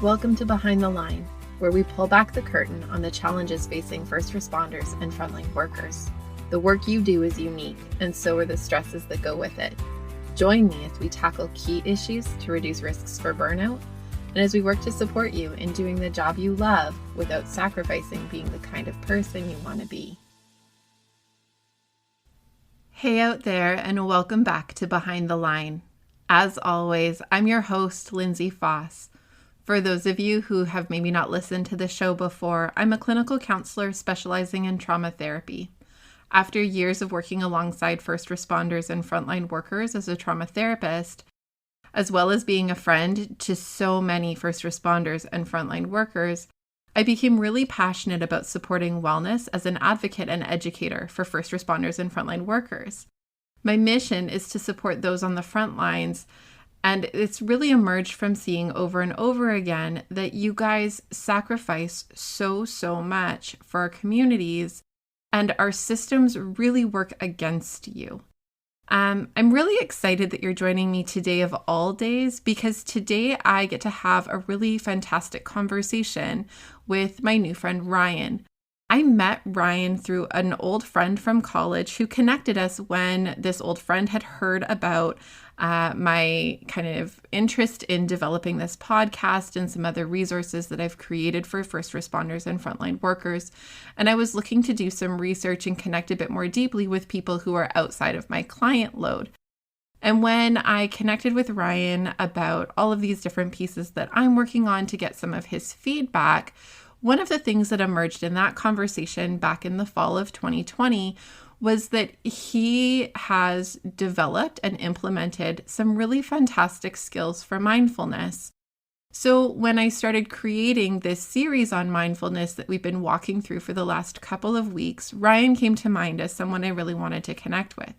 Welcome to Behind the Line, where we pull back the curtain on the challenges facing first responders and frontline workers. The work you do is unique, and so are the stresses that go with it. Join me as we tackle key issues to reduce risks for burnout, and as we work to support you in doing the job you love without sacrificing being the kind of person you want to be. Hey out there, and welcome back to Behind the Line. As always, I'm your host, Lindsay Faas. For those of you who have maybe not listened to the show before, I'm a clinical counselor specializing in trauma therapy. After years of working alongside first responders and frontline workers as a trauma therapist, as well as being a friend to so many first responders and frontline workers, I became really passionate about supporting wellness as an advocate and educator for first responders and frontline workers. My mission is to support those on the front lines, and it's really emerged from seeing over and over again that you guys sacrifice so much for our communities, and our systems really work against you. I'm really excited that you're joining me today of all days, because today I get to have a really fantastic conversation with my new friend, Ryan. I met Ryan through an old friend from college who connected us when this old friend had heard about my kind of interest in developing this podcast and some other resources that I've created for first responders and frontline workers. And I was looking to do some research and connect a bit more deeply with people who are outside of my client load. And when I connected with Ryan about all of these different pieces that I'm working on to get some of his feedback, one of the things that emerged in that conversation back in the fall of 2020 was that he has developed and implemented some really fantastic skills for mindfulness. So when I started creating this series on mindfulness that we've been walking through for the last couple of weeks, Ryan came to mind as someone I really wanted to connect with.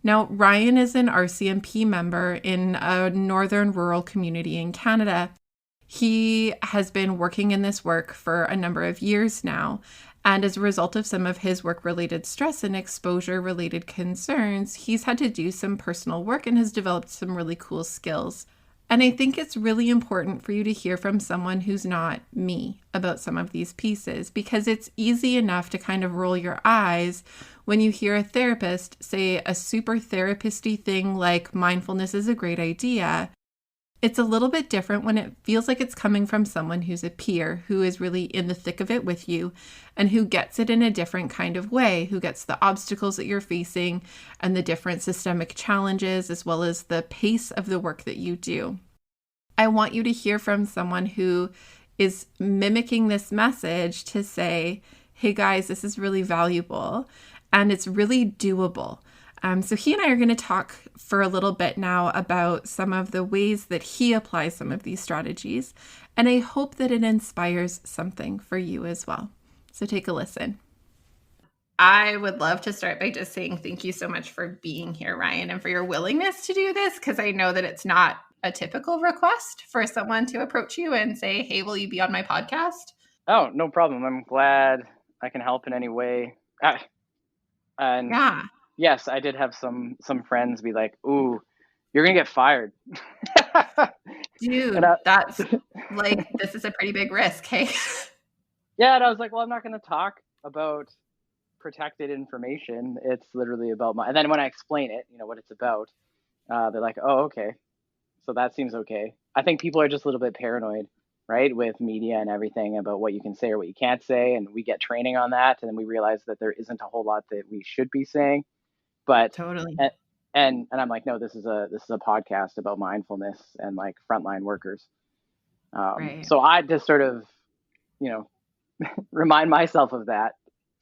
Now, Ryan is an RCMP member in a northern rural community in Canada. He has been working in this work for a number of years now, and as a result of some of his work-related stress and exposure-related concerns, he's had to do some personal work and has developed some really cool skills. And I think it's really important for you to hear from someone who's not me about some of these pieces, because it's easy enough to kind of roll your eyes when you hear a therapist say a super therapist-y thing like mindfulness is a great idea. It's a little bit different when it feels like it's coming from someone who's a peer, who is really in the thick of it with you and who gets it in a different kind of way, who gets the obstacles that you're facing and the different systemic challenges, as well as the pace of the work that you do. I want you to hear from someone who is mimicking this message to say, hey guys, this is really valuable and it's really doable. So he and I are going to talk for a little bit now about some of the ways that he applies some of these strategies, and I hope that it inspires something for you as well. So take a listen. I would love to start by just saying thank you so much for being here, Ryan, and for your willingness to do this, because I know that it's not a typical request for someone to approach you and say, hey, will you be on my podcast? Oh, no problem. I'm glad I can help in any way. And yeah. Yes, I did have some friends be like, ooh, you're going to get fired. Dude, that's like, this is a pretty big risk, hey? Yeah, and I was like, well, I'm not going to talk about protected information. It's literally about and then when I explain it, what it's about, they're like, oh, okay. So that seems okay. I think people are just a little bit paranoid, right, with media and everything about what you can say or what you can't say. And we get training on that. And then we realize that there isn't a whole lot that we should be saying. But totally. And I'm like, no, this is a podcast about mindfulness and like frontline workers. Right. So I just sort of, remind myself of that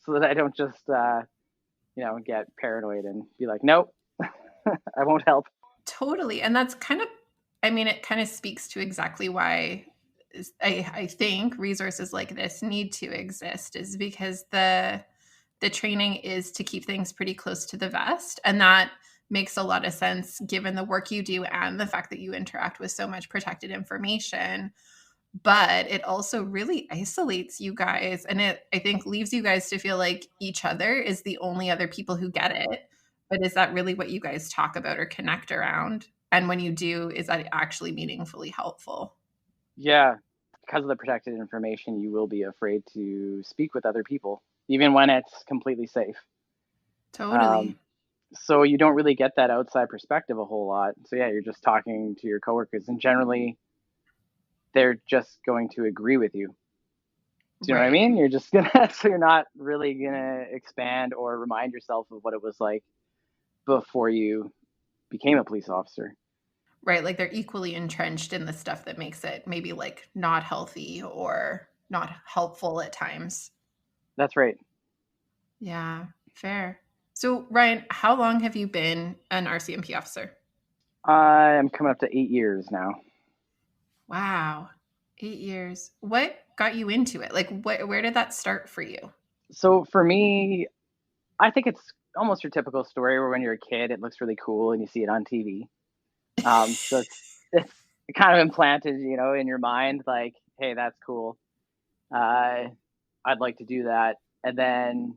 so that I don't just, get paranoid and be like, nope, I won't help. Totally. And that's kind of, it kind of speaks to exactly why I think resources like this need to exist, is because the training is to keep things pretty close to the vest. And that makes a lot of sense given the work you do and the fact that you interact with so much protected information. But it also really isolates you guys. And it, I think, leaves you guys to feel like each other is the only other people who get it. But is that really what you guys talk about or connect around? And when you do, is that actually meaningfully helpful? Yeah. because of the protected information, you will be afraid to speak with other people, even when it's completely safe. Totally. So you don't really get that outside perspective a whole lot. So yeah, you're just talking to your coworkers, and generally they're just going to agree with you. Do you know what I Right. mean? You're just gonna, so you're not really gonna expand or remind yourself of what it was like before you became a police officer. Right. Like they're equally entrenched in the stuff that makes it maybe like not healthy or not helpful at times. That's right. Yeah, fair. So, Ryan, how long have you been an RCMP officer? I'm coming up to 8 years now. Wow, 8 years. What got you into it? Like, where did that start for you? So for me, I think it's almost your typical story where when you're a kid, it looks really cool and you see it on TV. So it's kind of implanted, in your mind, like, hey, that's cool. Uh, I'd like to do that. And then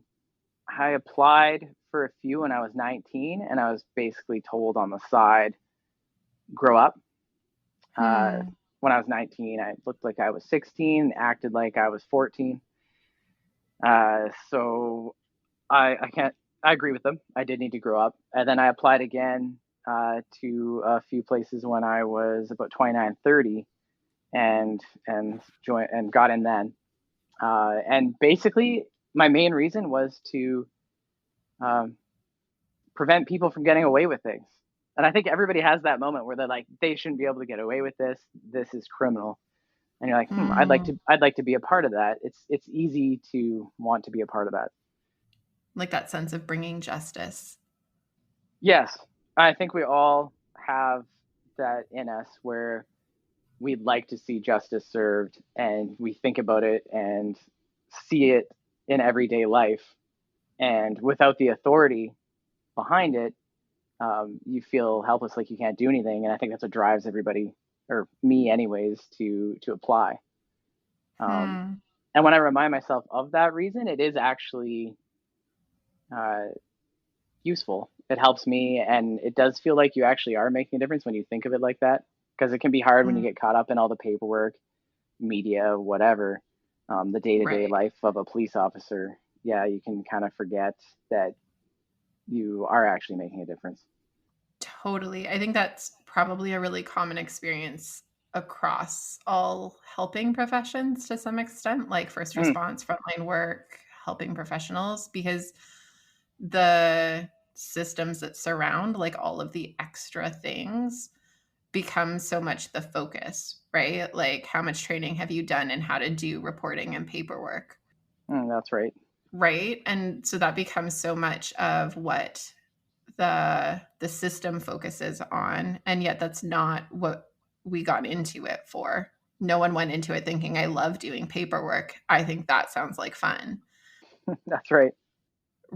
I applied for a few when I was 19, and I was basically told on the side, grow up. Uh, Hmm. when I was 19, I looked like I was 16, acted like I was 14. So I can't, I agree with them. I did need to grow up. And then I applied again to a few places when I was about 29, 30, and joined and got in then. And basically, my main reason was to um, prevent people from getting away with things. And I think everybody has that moment where they're like, they shouldn't be able to get away with this. This is criminal. And you're like, Hmm. I'd like to be a part of that. It's easy to want to be a part of that. Like that sense of bringing justice. Yes, I think we all have that in us where we'd like to see justice served, and we think about it and see it in everyday life. And without the authority behind it, you feel helpless, like you can't do anything. And I think that's what drives everybody, or me, anyways, to apply. Um, Hmm. and when I remind myself of that reason, it is actually uh, useful. It helps me, and it does feel like you actually are making a difference when you think of it like that. Because it can be hard when you Hmm. get caught up in all the paperwork, media, whatever, the day to day Right. life of a police officer. Yeah, you can kind of forget that you are actually making a difference. Totally. I think that's probably a really common experience across all helping professions to some extent, like first Mm, response, frontline work, helping professionals, because the systems that surround like all of the extra things become so much the focus, right? Like how much training have you done in how to do reporting and paperwork, that's right. right? And so that becomes so much of what the system focuses on, and yet that's not what we got into it for. No one went into it thinking I love doing paperwork. I think that sounds like fun. That's right.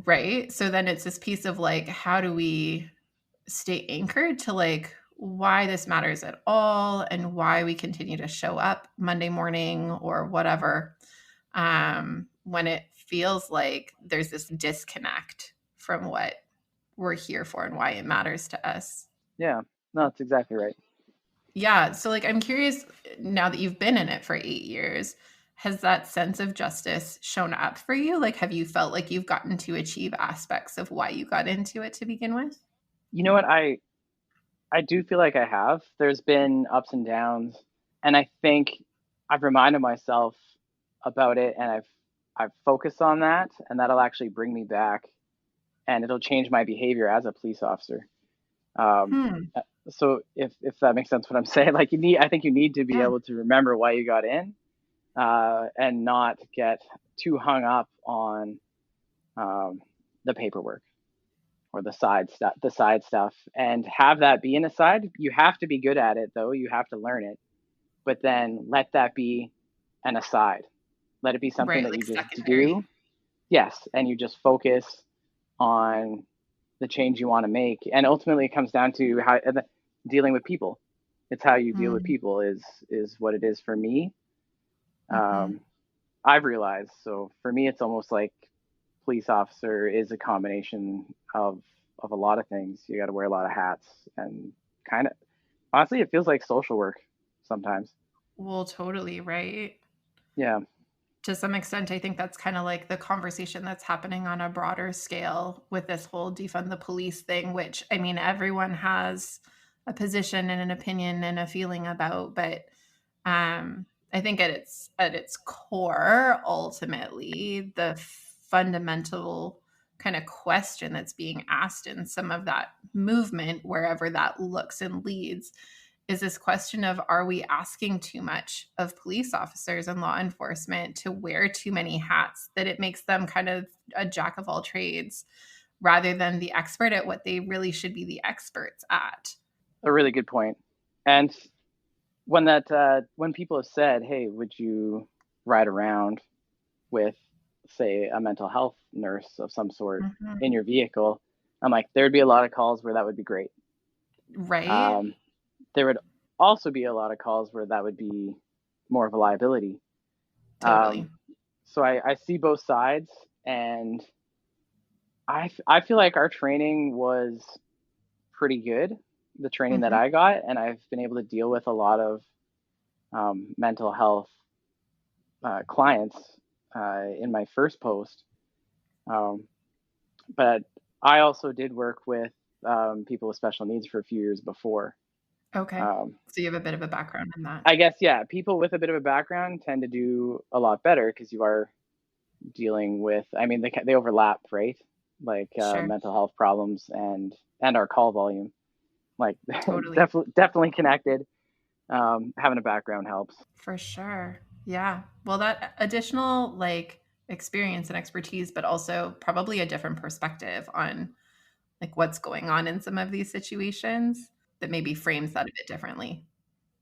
Right? So then it's this piece of like how do we stay anchored to like why this matters at all and why we continue to show up Monday morning or whatever, when it feels like there's this disconnect from what we're here for and why it matters to us. Yeah, no, that's exactly right. Yeah. So, like, I'm curious now that you've been in it for 8 years, has that sense of justice shown up for you? Like, have you felt like you've gotten to achieve aspects of why you got into it to begin with? You know what? I do feel like I have. There's been ups and downs, and I think I've reminded myself about it, and I've focused on that, and that'll actually bring me back, and it'll change my behavior as a police officer. Um, Hmm. so if that makes sense, what I'm saying, like I think you need to be Yeah. able to remember why you got in, and not get too hung up on um, the paperwork or the side stuff, and have that be an aside. You have to be good at it, though. You have to learn it, but then let that be an aside. Let it be something Right. that Like you just secondary. do. Yes, and you just focus on the change you want to make, and ultimately it comes down to how dealing with people. It's how you deal with Mm-hmm. people is what it is for me. Mm-hmm. um, I've realized. So for me, it's almost like police officer is a combination of a lot of things. You got to wear a lot of hats, and kind of honestly, it feels like social work sometimes. Well, totally, right? Yeah, To some extent, I think that's kind of like the conversation that's happening on a broader scale with this whole defund the police thing, which I mean, everyone has a position and an opinion and a feeling about, but I think at its core, ultimately, the fundamental kind of question that's being asked in some of that movement, wherever that looks and leads, is this question of, are we asking too much of police officers and law enforcement to wear too many hats, that it makes them kind of a jack of all trades rather than the expert at what they really should be the experts at? a really good point. And when people have said, "Hey, would you ride around with, say, a mental health nurse of some sort in Mhm. your vehicle?" I'm like, there'd be a lot of calls where that would be great. Right? Um, there would also be a lot of calls where that would be more of a liability. Totally. Um, so I see both sides, and I feel like our training was pretty good, the training that Mhm. I got, and I've been able to deal with a lot of mental health clients in my first post. Um, but I also did work with people with special needs for a few years before. Okay. Um, So you have a bit of a background in that. I guess, yeah, people with a bit of a background tend to do a lot better because you are dealing with, I mean, they overlap, right? Like Sure. mental health problems and our call volume, like Totally. definitely connected. Having a background helps. For sure. Yeah. Well, that additional like experience and expertise, but also probably a different perspective on like what's going on in some of these situations that maybe frames that a bit differently.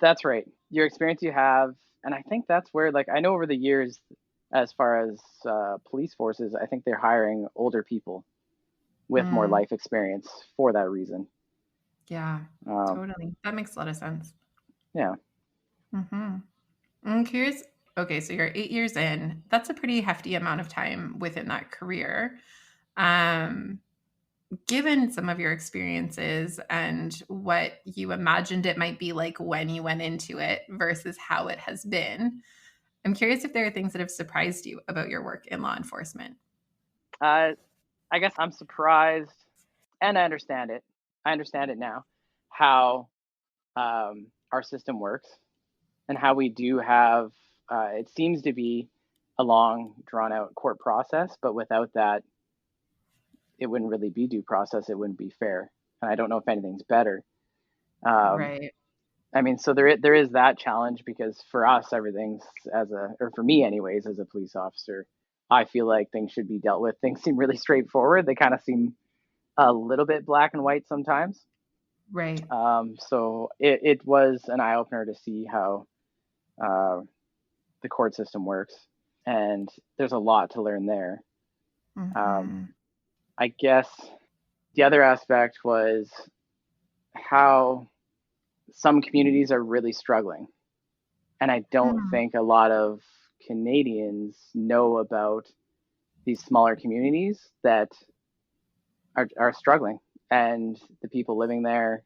That's right. Your experience you have, and I think that's where, like, I know over the years, as far as police forces, I think they're hiring older people with more Mm, life experience for that reason. yeah, Um, totally. That makes a lot of sense. yeah, Hmm. I'm curious. Okay, so you're 8 years in. That's a pretty hefty amount of time within that career. Um, Given some of your experiences and what you imagined it might be like when you went into it versus how it has been, I'm curious if there are things that have surprised you about your work in law enforcement. uh, I guess I'm surprised, and I understand it. I understand it now, how our system works, and how we do have. It seems to be a long, drawn out court process, but without that, it wouldn't really be due process. It wouldn't be fair, and I don't know if anything's better. Um, Right. I mean, so there is that challenge because for us, everything's or for me anyways, as a police officer, I feel like things should be dealt with. Things seem really straightforward. They kind of seem a little bit black and white sometimes. Right. So it was an eye opener to see how uh, the court system works, and there's a lot to learn there. Um, Hmm. I guess the other aspect was how some communities are really struggling. And I don't Hmm. think a lot of Canadians know about these smaller communities that are struggling. And the people living there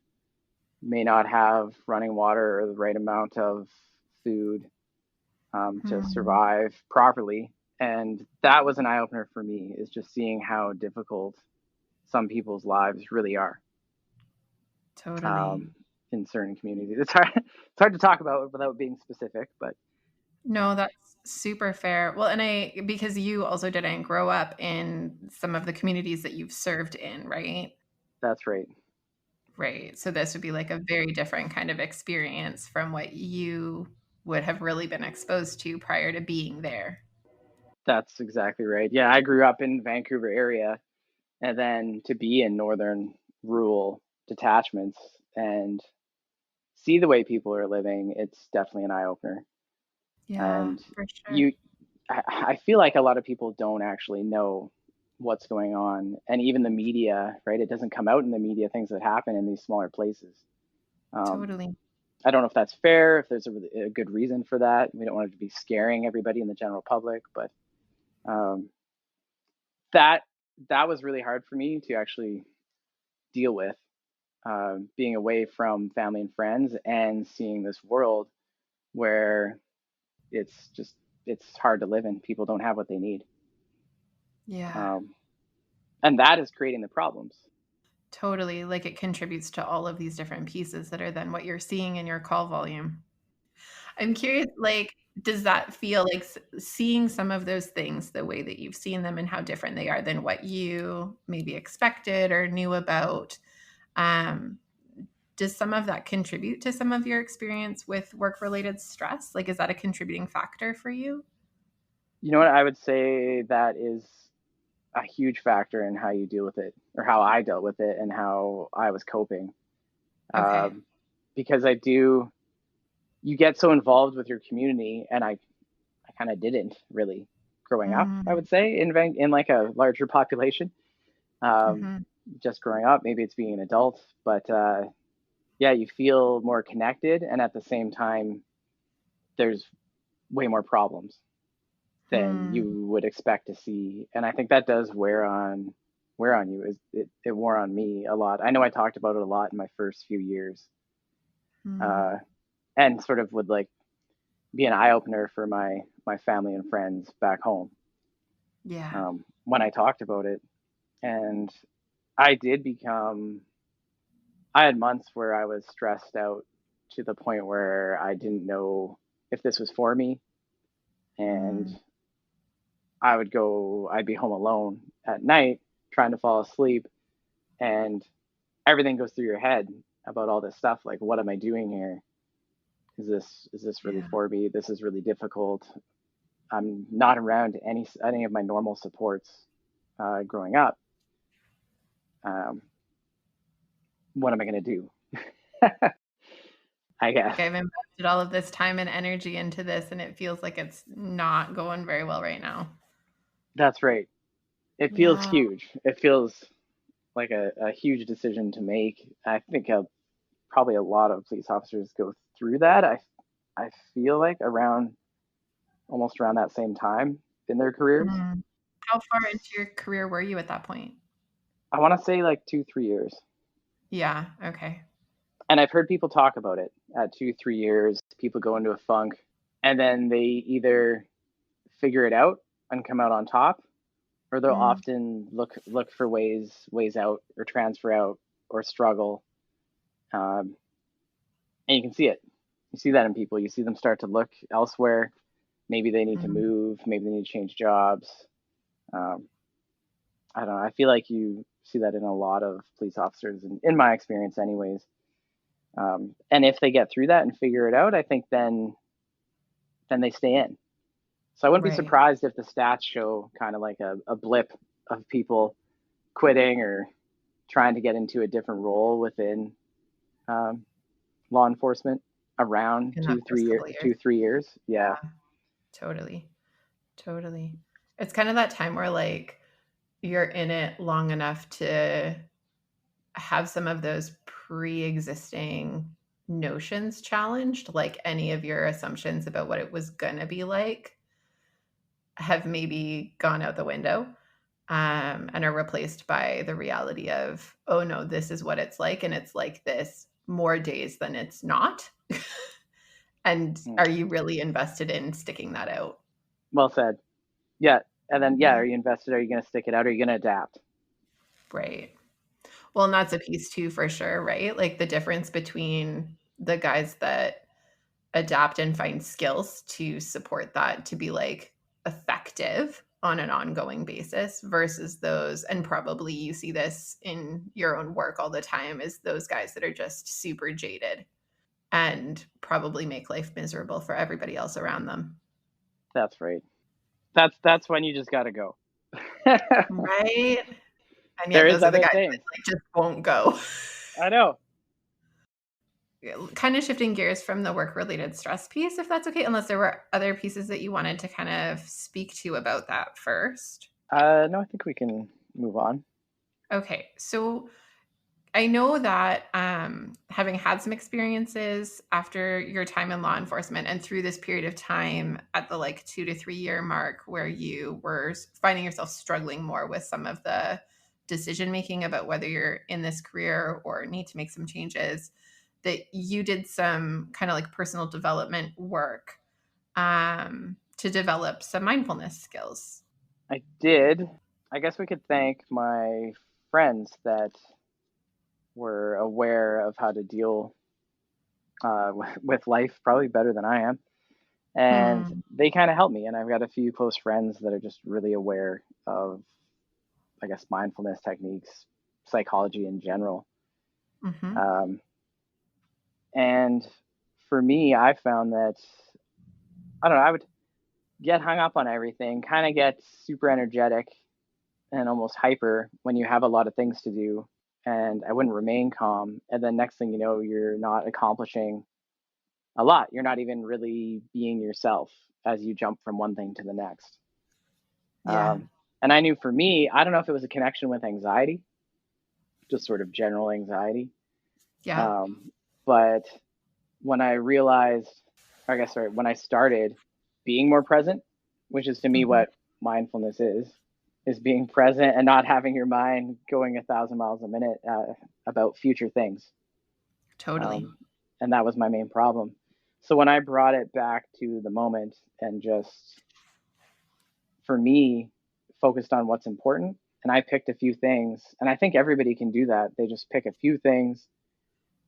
may not have running water or the right amount of food to Hmm. survive properly. And that was an eye opener for me, is just seeing how difficult some people's lives really are Totally. um, in certain communities. It's hard to talk about without being specific, but No, that's super fair. Well, and because you also didn't grow up in some of the communities that you've served in, right? that's right. Right. So this would be like a very different kind of experience from what you would have really been exposed to prior to being there. That's exactly right. Yeah, I grew up in Vancouver area, and then to be in northern rural detachments and see the way people are living, it's definitely an eye opener. Yeah, And for sure. you, I feel like a lot of people don't actually know what's going on, and even the media, right? It doesn't come out in the media things that happen in these smaller places. Um, Totally. I don't know if that's fair, if there's a good reason for that. We don't want it to be scaring everybody in the general public, but um, that that was really hard for me to actually deal with, being away from family and friends and seeing this world where it's hard to live in. People don't have what they need. Yeah. And that is creating the problems. Totally. Like it contributes to all of these different pieces that are then what you're seeing in your call volume. I'm curious, like, does that feel like seeing some of those things the way that you've seen them and how different they are than what you maybe expected or knew about? Does some of that contribute to some of your experience with work-related stress? Like, is that a contributing factor for you? You know what? I would say that is a huge factor in how you deal with it, or how I dealt with it, and how I was coping. Okay. Because you get so involved with your community, and I kind of didn't really growing up, I would say, in like a larger population. Just growing up, maybe it's being an adult, but yeah, you feel more connected, and at the same time, there's way more problems than you would expect to see. And I think that does wear on you. It wore on me a lot. I know I talked about it a lot in my first few years, and sort of would like be an eye opener for my family and friends back home. Yeah. When I talked about it, and I had months where I was stressed out to the point where I didn't know if this was for me, and I'd be home alone at night trying to fall asleep, and everything goes through your head about all this stuff. Like, what am I doing here? Is this really for me? This is really difficult. I'm not around any of my normal supports growing up. What am I going to do? I guess. Like I've invested all of this time and energy into this, and it feels like it's not going very well right now. That's right. It feels huge. It feels like a huge decision to make. I think probably a lot of police officers go through that. I feel like almost around that same time in their careers. How far into your career were you at that point? I want to say like 2-3 years. Yeah. Okay. And I've heard people talk about it at 2-3 years. People go into a funk, and then they either figure it out and come out on top, or they'll often look for ways out, or transfer out, or struggle. And you can see it. You see that in people. You see them start to look elsewhere. Maybe they need to move. Maybe they need to change jobs. I don't know. I feel like you see that in a lot of police officers, and in my experience anyways. And if they get through that and figure it out, I think then they stay in. So I wouldn't be surprised if the stats show kind of like a blip of people quitting or trying to get into a different role within law enforcement around 2-3 years. Yeah. Totally. It's kind of that time where like you're in it long enough to have some of those pre-existing notions challenged, like any of your assumptions about what it was going to be like have maybe gone out the window, and are replaced by the reality of, oh no, this is what it's like, and it's like this more days than it's not. And are you really invested in sticking that out? Well said. Yeah. And then, are you invested? Are you going to stick it out? Or are you going to adapt? Right. Well, and that's a piece too, for sure, right? Like the difference between the guys that adapt and find skills to support that to be like effective on an ongoing basis versus those, and probably you see this in your own work all the time, is those guys that are just super jaded and probably make life miserable for everybody else around them. That's right. That's when you just got to go. Right? And yet those are the guys that like just won't go. I know. Kind of shifting gears from the work-related stress piece, if that's okay, unless there were other pieces that you wanted to kind of speak to about that first. No, I think we can move on. Okay. So I know that having had some experiences after your time in law enforcement and through this period of time at the like 2 to 3 year mark where you were finding yourself struggling more with some of the decision making about whether you're in this career or need to make some changes, that you did some kind of like personal development work to develop some mindfulness skills. I did. I guess we could thank my friends that were aware of how to deal with life probably better than I am. And they kind of helped me. And I've got a few close friends that are just really aware of, I guess, mindfulness techniques, psychology in general. And for me, I found that, I don't know, I would get hung up on everything, kind of get super energetic and almost hyper when you have a lot of things to do. And I wouldn't remain calm. And then next thing you know, you're not accomplishing a lot. You're not even really being yourself as you jump from one thing to the next. Yeah. And I knew for me, I don't know if it was a connection with anxiety, just sort of general anxiety. Yeah. But when I realized, when I started being more present, which is to me what mindfulness is being present and not having your mind going 1,000 miles a minute about future things. Totally. And that was my main problem. So when I brought it back to the moment and just, for me, focused on what's important, and I picked a few things, and I think everybody can do that. They just pick a few things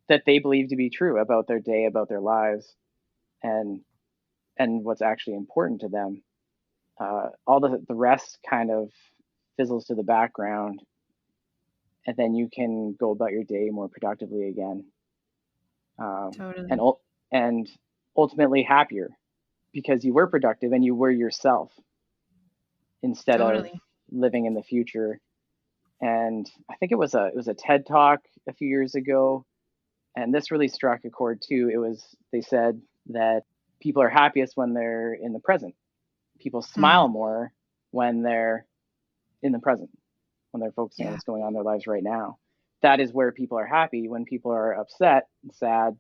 that they believe to be true about their day, about their lives, and what's actually important to them. All the rest kind of fizzles to the background, and then you can go about your day more productively again. Totally. And ultimately happier because you were productive and you were yourself instead of living in the future. And I think it was a TED Talk a few years ago, and this really struck a chord too. They said that people are happiest when they're in the present. People smile more when they're in the present, when they're focusing on what's going on in their lives right now. That is where people are happy. When people are upset, sad,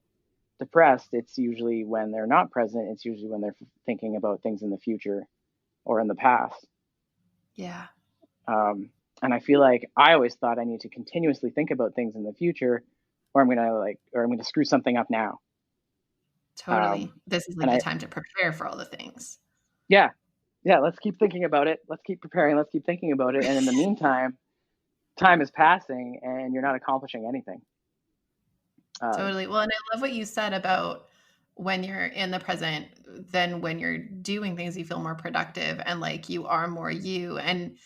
depressed, it's usually when they're not present. It's usually when they're thinking about things in the future or in the past. Yeah. And I feel like I always thought I need to continuously think about things in the future, or I'm gonna screw something up now. Totally. This is like the time to prepare for all the things. Yeah. Let's keep thinking about it. Let's keep preparing. Let's keep thinking about it. And in the meantime, time is passing and you're not accomplishing anything. Totally. Well, and I love what you said about when you're in the present, then when you're doing things, you feel more productive and like you are more you. And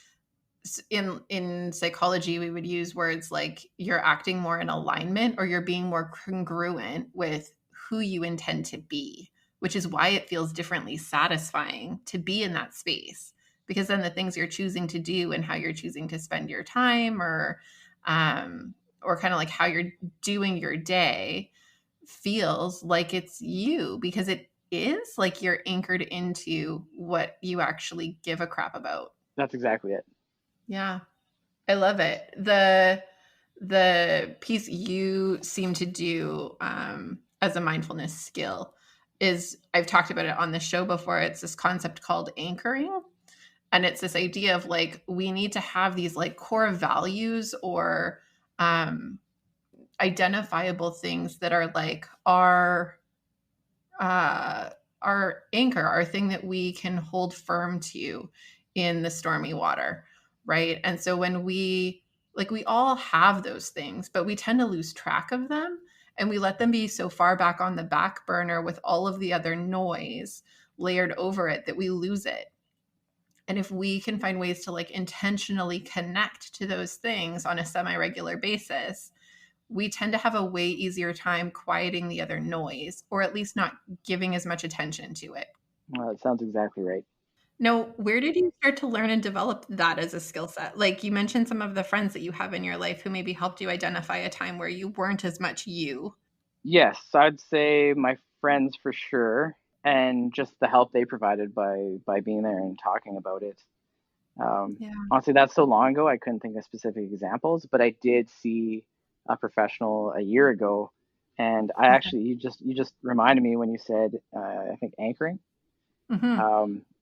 in psychology, we would use words like you're acting more in alignment or you're being more congruent with who you intend to be, which is why it feels differently satisfying to be in that space. Because then the things you're choosing to do and how you're choosing to spend your time or kind of like how you're doing your day feels like it's you because it is like you're anchored into what you actually give a crap about. That's exactly it. Yeah. I love it. The piece you seem to do as a mindfulness skill is I've talked about it on the show before. It's this concept called anchoring. And it's this idea of like we need to have these like core values or identifiable things that are like our anchor, our thing that we can hold firm to in the stormy water, right? And so when we all have those things, but we tend to lose track of them and we let them be so far back on the back burner with all of the other noise layered over it that we lose it. And if we can find ways to like intentionally connect to those things on a semi-regular basis, we tend to have a way easier time quieting the other noise, or at least not giving as much attention to it. Well, that sounds exactly right. Now, where did you start to learn and develop that as a skill set? Like you mentioned some of the friends that you have in your life who maybe helped you identify a time where you weren't as much you. Yes, I'd say my friends for sure, and just the help they provided by being there and talking about it. Honestly, that's so long ago, I couldn't think of specific examples, but I did see a professional a year ago, and I actually you just reminded me when you said I think anchoring,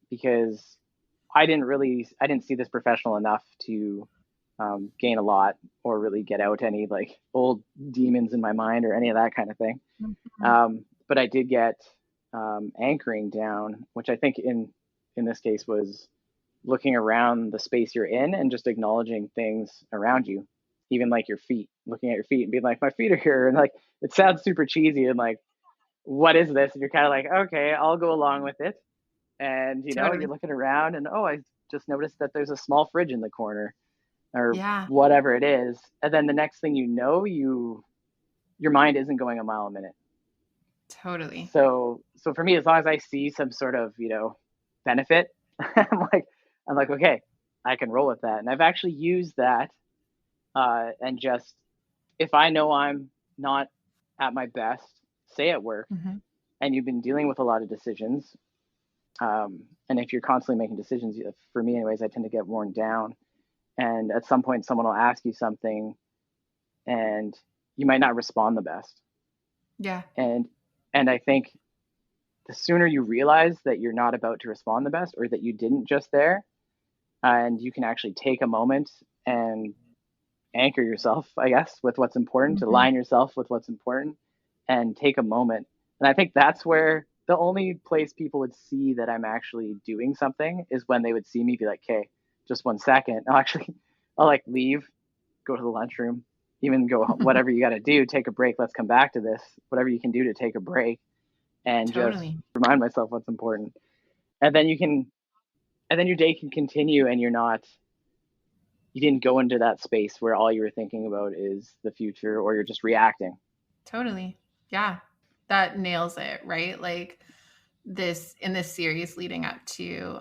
because I didn't see this professional enough to gain a lot or really get out any like old demons in my mind or any of that kind of thing. But I did get anchoring down, which I think in this case was looking around the space you're in and just acknowledging things around you, even like your feet, looking at your feet and being like, my feet are here. And like, it sounds super cheesy and like, what is this? And you're kind of like, okay, I'll go along with it. And, you know, Totally. you're looking around and, oh, I just noticed that there's a small fridge in the corner or Yeah. whatever it is. And then the next thing you know, your mind isn't going a mile a minute. Totally. So for me, as long as I see some sort of, benefit, I'm like, okay, I can roll with that. And I've actually used that, and just, if I know I'm not at my best, say at work, and you've been dealing with a lot of decisions, and if you're constantly making decisions, for me anyways, I tend to get worn down. And at some point, someone will ask you something, and you might not respond the best. Yeah. And I think the sooner you realize that you're not about to respond the best, or that you didn't just there, and you can actually take a moment and anchor yourself, I guess, with what's important, align yourself with what's important, and take a moment. And I think that's where the only place people would see that I'm actually doing something is when they would see me be like, okay, just 1 second. I'll like leave, go to the lunchroom, even go whatever you got to do, take a break. Let's come back to this, whatever you can do to take a break and just Totally. remind myself what's important. And then your day can continue, and you didn't go into that space where all you were thinking about is the future, or you're just reacting. Totally. Yeah. That nails it, right? Like in this series leading up to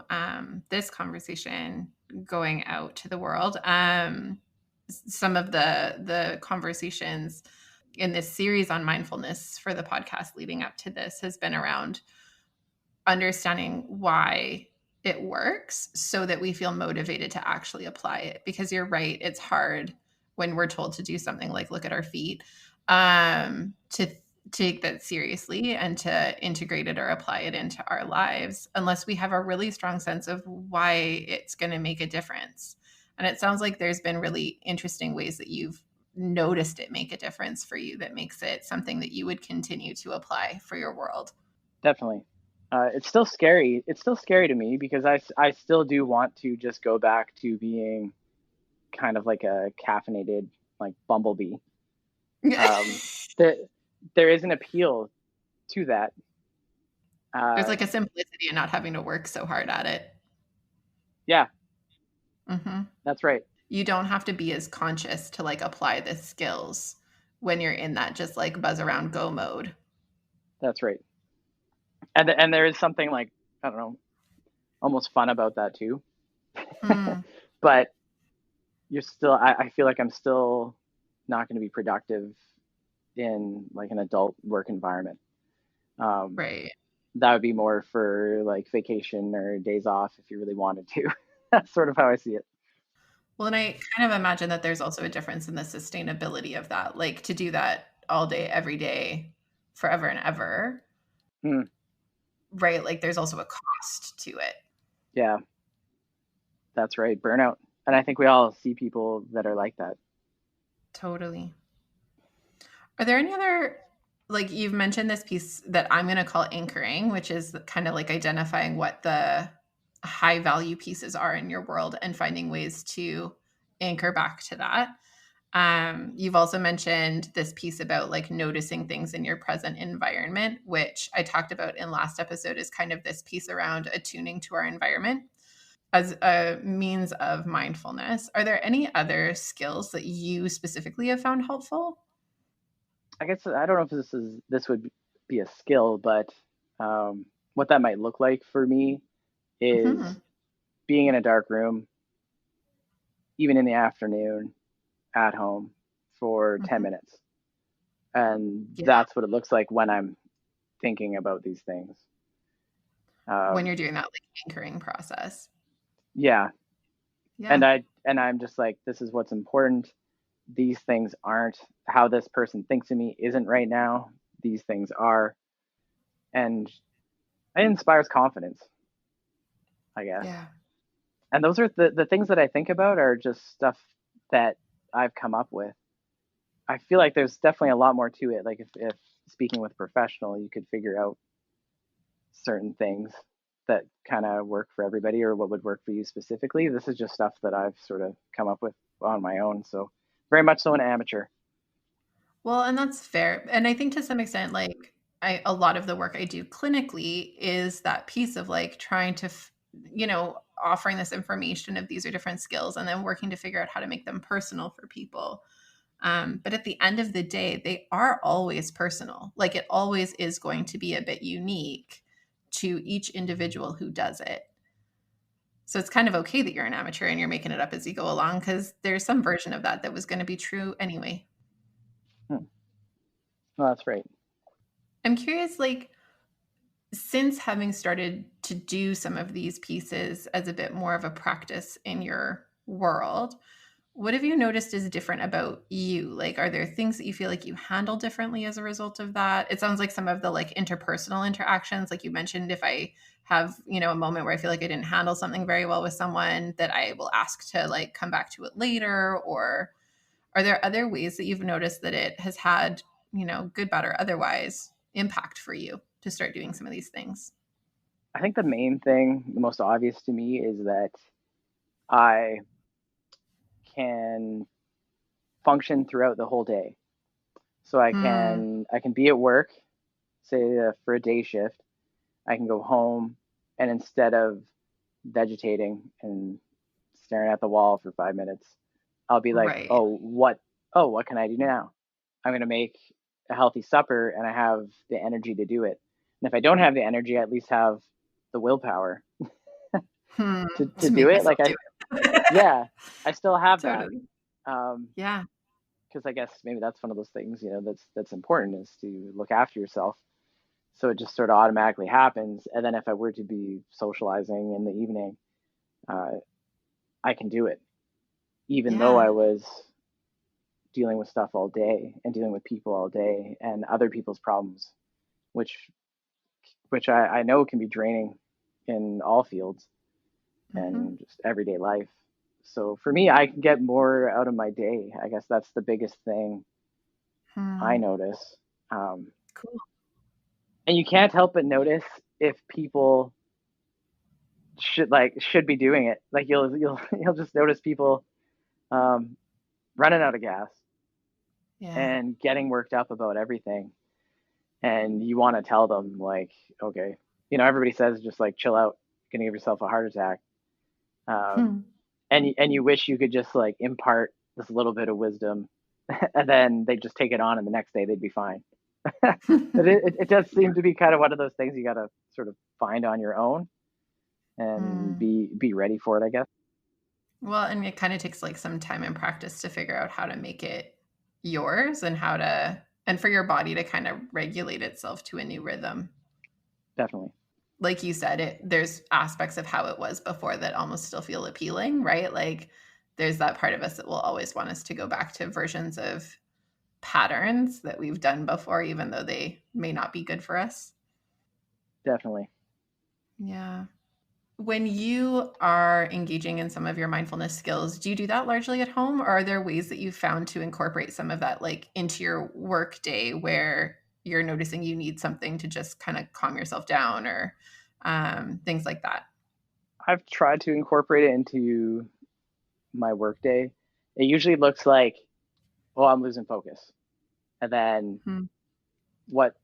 this conversation going out to the world, some of the conversations in this series on mindfulness for the podcast leading up to this has been around understanding why it works so that we feel motivated to actually apply it. Because you're right, it's hard when we're told to do something like look at our feet, to take that seriously and to integrate it or apply it into our lives unless we have a really strong sense of why it's going to make a difference. And it sounds like there's been really interesting ways that you've noticed it make a difference for you that makes it something that you would continue to apply for your world. Definitely. It's still scary. It's still scary to me because I still do want to just go back to being kind of like a caffeinated, like bumblebee. There is an appeal to that. There's like a simplicity in not having to work so hard at it. Yeah, Mm-hmm. that's right. You don't have to be as conscious to like apply the skills when you're in that just like buzz around go mode. That's right. And there is something like, I don't know, almost fun about that too. But you're still, I feel like I'm still not going to be productive in like an adult work environment. Right. That would be more for like vacation or days off if you really wanted to. That's sort of how I see it. Well, and I kind of imagine that there's also a difference in the sustainability of that, like to do that all day, every day, forever and ever. Right. Like there's also a cost to it. Yeah, that's right. Burnout. And I think we all see people that are like that. Totally. Are there any other, like you've mentioned this piece that I'm going to call anchoring, which is kind of like identifying what the high value pieces are in your world and finding ways to anchor back to that. You've also mentioned this piece about like noticing things in your present environment, which I talked about in last episode is kind of this piece around attuning to our environment as a means of mindfulness. Are there any other skills that you specifically have found helpful? I guess I don't know if this would be a skill, but what that might look like for me is being in a dark room, even in the afternoon, at home for 10 minutes. And that's what it looks like when I'm thinking about these things. When you're doing that like anchoring process. Yeah. And I'm just like, this is what's important. These things aren't how this person thinks of me isn't right now. These things are. And it inspires confidence, I guess. Yeah. And those are the things that I think about are just stuff that I've come up with. I feel like there's definitely a lot more to it. Like if speaking with a professional, you could figure out certain things that kind of work for everybody or what would work for you specifically. This is just stuff that I've sort of come up with on my own. So very much so an amateur. Well, and that's fair. And I think to some extent, like a lot of the work I do clinically is that piece of like trying to, offering this information of these are different skills and then working to figure out how to make them personal for people. But at the end of the day, they are always personal. Like it always is going to be a bit unique to each individual who does it. So it's kind of okay that you're an amateur and you're making it up as you go along because there's some version of that was going to be true anyway. Hmm. Well, that's right. I'm curious, like, since having started to do some of these pieces as a bit more of a practice in your world, what have you noticed is different about you? Like, are there things that you feel like you handle differently as a result of that? It sounds like some of the like interpersonal interactions, like you mentioned, if I have, a moment where I feel like I didn't handle something very well with someone, that I will ask to like come back to it later. Or are there other ways that you've noticed that it has had, good, bad, or otherwise impact for you to start doing some of these things? I think the main thing, the most obvious to me, is that I can function throughout the whole day. So I can be at work, say for a day shift. I can go home, and instead of vegetating and staring at the wall for 5 minutes, I'll be like, Right. what can I do now? I'm going to make a healthy supper, and I have the energy to do it. And if I don't have the energy, I at least have the willpower to To do make it. myself Like do it. yeah, I still have that. Totally. Um, Yeah. because I guess maybe that's one of those things, that's important, is to look after yourself. So it just sort of automatically happens. And then if I were to be socializing in the evening, uh, I can do it, even though Yeah. I was dealing with stuff all day and dealing with people all day and other people's problems, which I know can be draining in all fields Mm-hmm. and just everyday life. So for me, I can get more out of my day. I guess that's the biggest thing I Hmm. notice. Um, Cool. and you can't help but notice if people should be doing it. Like you'll just notice people um, running out of gas Yeah. and getting worked up about everything, and you want to tell them like, okay, everybody says just like chill out, you're gonna give yourself a heart attack, um, Hmm. and you wish you could just like impart this little bit of wisdom, and then they just take it on, and the next day they'd be fine. But it does seem to be kind of one of those things you got to sort of find on your own and Hmm. be ready for it, I guess. Well, and it kind of takes like some time and practice to figure out how to make it yours and and for your body to kind of regulate itself to a new rhythm. Definitely. Like you said, there's aspects of how it was before that almost still feel appealing, right? Like there's that part of us that will always want us to go back to versions of patterns that we've done before, even though they may not be good for us. Definitely. Yeah. When you are engaging in some of your mindfulness skills, do you do that largely at home, or are there ways that you've found to incorporate some of that like into your work day where you're noticing you need something to just kind of calm yourself down or things like that? I've tried to incorporate it into my workday. It usually looks like, oh, I'm losing focus, and then Hmm. what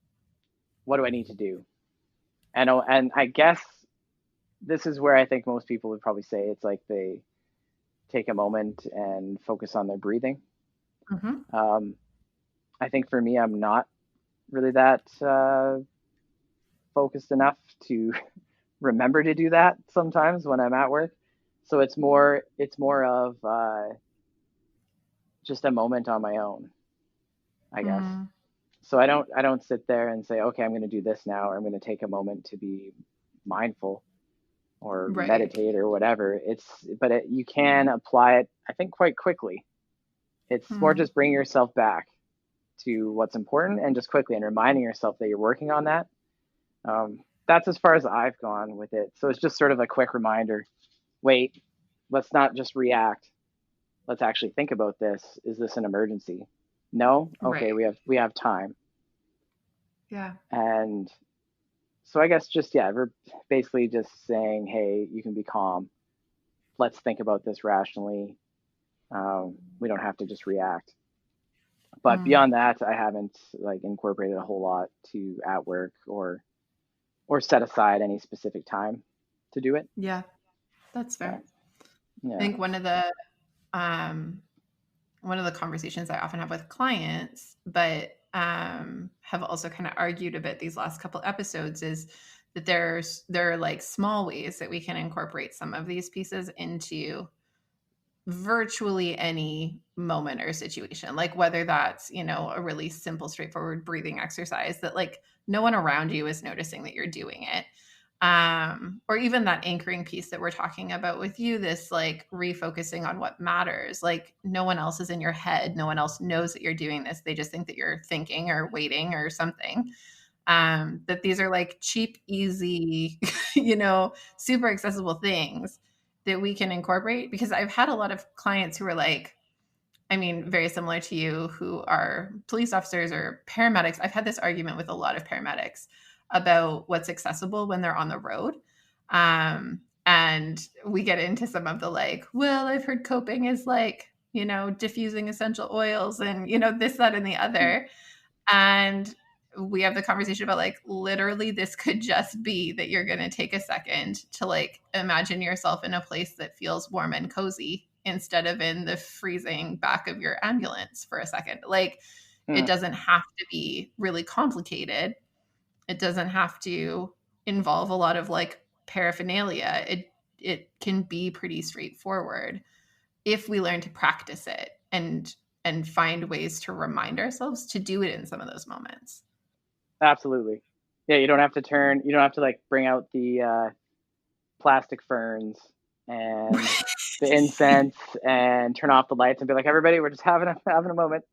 what do I need to do? And I guess this is where I think most people would probably say it's like they take a moment and focus on their breathing. Hmm. Um, I think for me, I'm not really that focused enough to remember to do that sometimes when I'm at work. So it's more of just a moment on my own, I guess. Hmm. So I don't sit there and say, okay, I'm going to do this now, or I'm going to take a moment to be mindful or Right. meditate or whatever. You can apply it, I think, quite quickly. It's more Hmm. just bringing yourself back to what's important and just quickly and reminding yourself that you're working on that. That's as far as I've gone with it. So it's just sort of a quick reminder. Wait, let's not just react. let's actually think about this. Is this an emergency? No? Okay, Right. we have time. Yeah. And so I guess just, yeah, we're basically just saying, hey, you can be calm. Let's think about this rationally. We don't have to just react. But Mm. beyond that, I haven't like incorporated a whole lot to at work or set aside any specific time to do it. Yeah. That's But fair. I yeah. think um, one of the conversations I often have with clients, but have also kind of argued a bit these last couple episodes is that there are like small ways that we can incorporate some of these pieces into virtually any moment or situation, like whether that's, you know, a really simple straightforward breathing exercise that like no one around you is noticing that you're doing it, or even that anchoring piece that we're talking about with you, this like refocusing on what matters. Like no one else is in your head, no one else knows that you're doing this, they just think that you're thinking or waiting or something. That these are like cheap, easy, you know, super accessible things that we can incorporate. Because I've had a lot of clients who are like, I mean, very similar to you, who are police officers or paramedics. I've had this argument with a lot of paramedics about what's accessible when they're on the road. And we get into some of the like, well, I've heard coping is like, you know, diffusing essential oils and, you know, this, that, and the Mm. other. And we have the conversation about like literally this could just be that you're going to take a second to like imagine yourself in a place that feels warm and cozy instead of in the freezing back of your ambulance for a second. Like it Mm. doesn't have to be really complicated. It doesn't have to involve a lot of like paraphernalia. It can be pretty straightforward if we learn to practice it and find ways to remind ourselves to do it in some of those moments. Absolutely. Yeah, you don't have to like bring out the plastic ferns and the incense and turn off the lights and be like, everybody, we're just having a moment.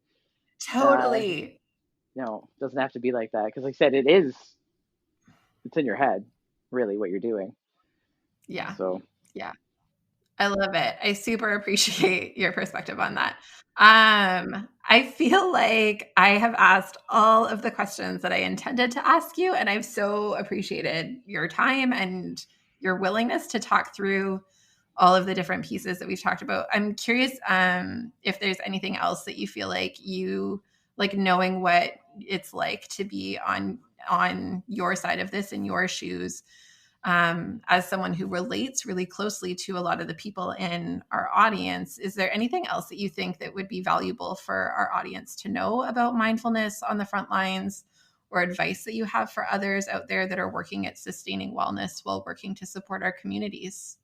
Uh, Totally. it doesn't have to be like that because, like I said, it's in your head, really, what you're doing. Yeah. So Yeah. I love it. I super appreciate your perspective on that. I feel like I have asked all of the questions that I intended to ask you, and I've so appreciated your time and your willingness to talk through all of the different pieces that we've talked about. I'm curious if there's anything else that you feel like you like knowing what it's like to be on your side of this in your shoes, as someone who relates really closely to a lot of the people in our audience. Is there anything else that you think that would be valuable for our audience to know about mindfulness on the front lines, or advice that you have for others out there that are working at sustaining wellness while working to support our communities?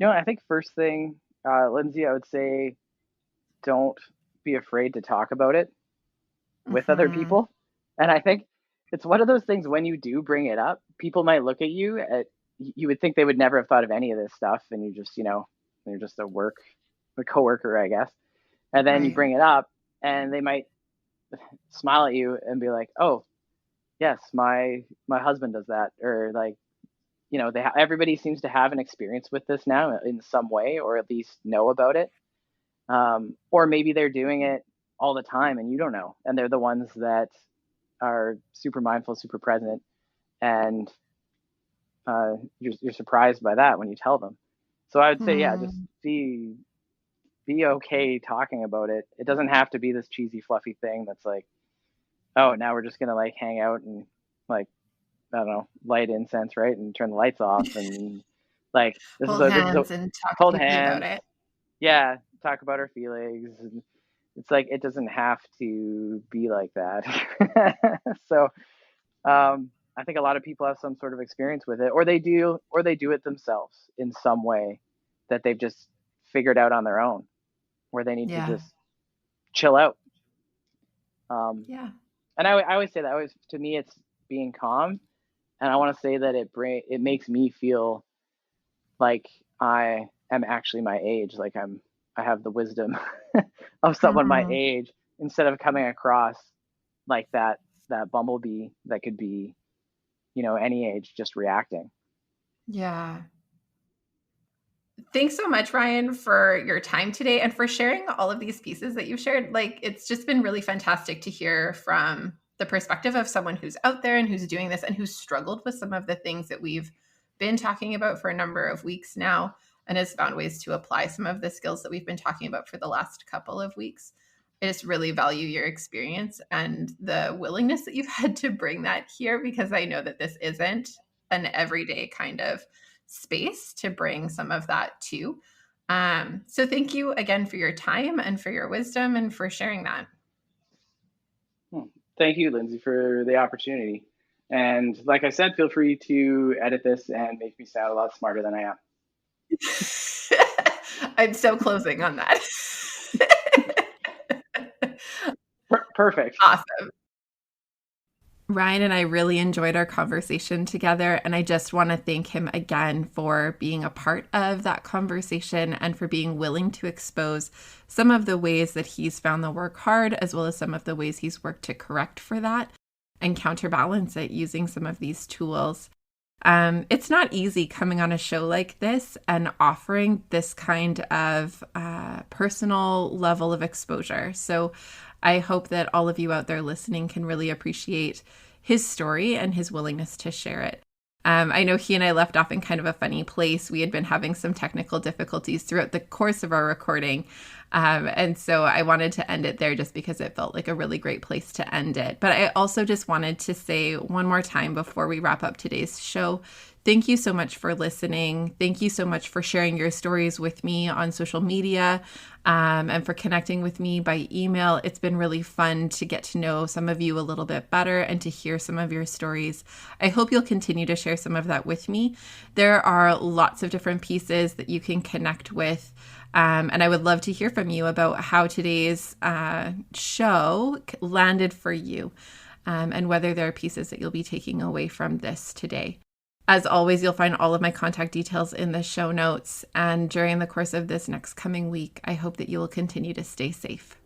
I think first thing, Lindsay, I would say don't be afraid to talk about it with other Mm-hmm. people. And I think it's one of those things when you do bring it up, people might look at you you would think they would never have thought of any of this stuff, and you're just a coworker, I guess. And then you Right. bring it up, and they might smile at you and be like, "Oh, yes, my husband does that," or like, everybody seems to have an experience with this now in some way, or at least know about it. Or maybe they're doing it all the time and you don't know, and they're the ones that are super mindful, super present, and you're surprised by that when you tell them. So I would say, yeah, just Hmm. be okay talking about it. It doesn't have to be this cheesy, fluffy thing that's like, oh, now we're just gonna like hang out and like, I don't know, light incense, right, and turn the lights off, and like Hold this is a hands and talk hold deeply about hands, it. yeah, talk about our feelings. And it's like it doesn't have to be like that. So I think a lot of people have some sort of experience with it, or they do it themselves in some way that they've just figured out on their own, where they need to Yeah. just chill out. Um, Yeah. and I always say that. To me, it's being calm, and I want to say that it makes me feel like I am actually my age, like I have the wisdom of someone my Hmm. age, instead of coming across like that bumblebee that could be, any age, just reacting. Yeah. Thanks so much, Ryan, for your time today and for sharing all of these pieces that you've shared. Like, it's just been really fantastic to hear from the perspective of someone who's out there and who's doing this and who's struggled with some of the things that we've been talking about for a number of weeks now and has found ways to apply some of the skills that we've been talking about for the last couple of weeks. I just really value your experience and the willingness that you've had to bring that here, because I know that this isn't an everyday kind of space to bring some of that to. So thank you again for your time and for your wisdom and for sharing that. Thank you, Lindsay, for the opportunity. And like I said, feel free to edit this and make me sound a lot smarter than I am. I'm so closing on that. Perfect. Awesome. Ryan and I really enjoyed our conversation together, and I just want to thank him again for being a part of that conversation and for being willing to expose some of the ways that he's found the work hard, as well as some of the ways he's worked to correct for that and counterbalance it using some of these tools. It's not easy coming on a show like this and offering this kind of personal level of exposure. So I hope that all of you out there listening can really appreciate his story and his willingness to share it. I know he and I left off in kind of a funny place. We had been having some technical difficulties throughout the course of our recording. And so I wanted to end it there just because it felt like a really great place to end it. But I also just wanted to say one more time before we wrap up today's show, thank you so much for listening. Thank you so much for sharing your stories with me on social media, and for connecting with me by email. It's been really fun to get to know some of you a little bit better and to hear some of your stories. I hope you'll continue to share some of that with me. There are lots of different pieces that you can connect with. And I would love to hear from you about how today's show landed for you, and whether there are pieces that you'll be taking away from this today. As always, you'll find all of my contact details in the show notes. And during the course of this next coming week, I hope that you will continue to stay safe.